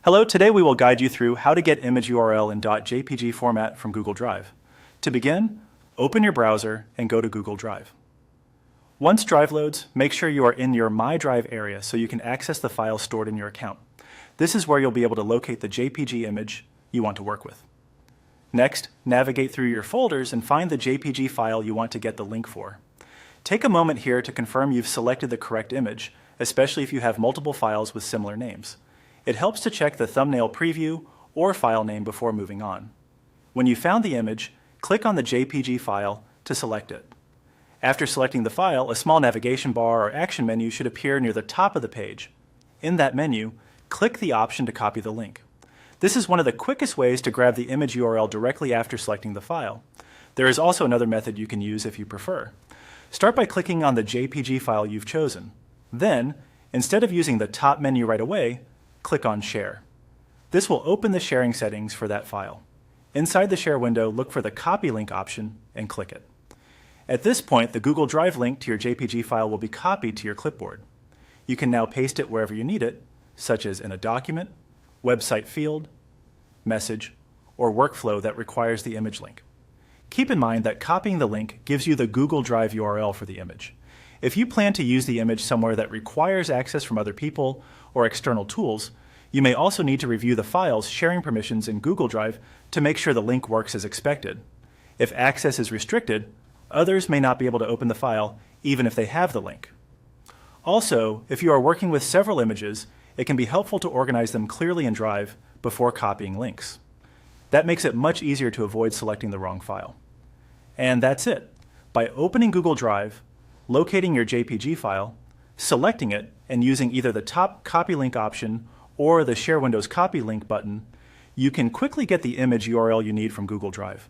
Hello, today we will guide you through how to get image URL in .jpg format from Google Drive. To begin, open your browser and go to Google Drive. Once Drive loads, make sure you are in your My Drive area so you can access the files stored in your account. This is where you'll be able to locate the JPG image you want to work with. Next, navigate through your folders and find the JPG file you want to get the link for. Take a moment here to confirm you've selected the correct image, especially if you have multiple files with similar names. It helps to check the thumbnail preview or file name before moving on. When you found the image, click on the JPG file to select it. After selecting the file, a small navigation bar or action menu should appear near the top of the page. In that menu, click the option to copy the link. This is one of the quickest ways to grab the image URL directly after selecting the file. There is also another method you can use if you prefer. Start by clicking on the JPG file you've chosen. Then, instead of using the top menu right away, click on Share. This will open the sharing settings for that file. Inside the Share window, look for the Copy Link option and click it. At this point, the Google Drive link to your JPG file will be copied to your clipboard. You can now paste it wherever you need it, such as in a document, website field, message, or workflow that requires the image link. Keep in mind that copying the link gives you the Google Drive URL for the image. If you plan to use the image somewhere that requires access from other people or external tools, you may also need to review the file's sharing permissions in Google Drive to make sure the link works as expected. If access is restricted, others may not be able to open the file even if they have the link. Also, if you are working with several images, it can be helpful to organize them clearly in Drive before copying links. That makes it much easier to avoid selecting the wrong file. And that's it. By opening Google Drive, locating your JPG file, selecting it, and using either the top Copy Link option or the Share Windows Copy Link button, you can quickly get the image URL you need from Google Drive.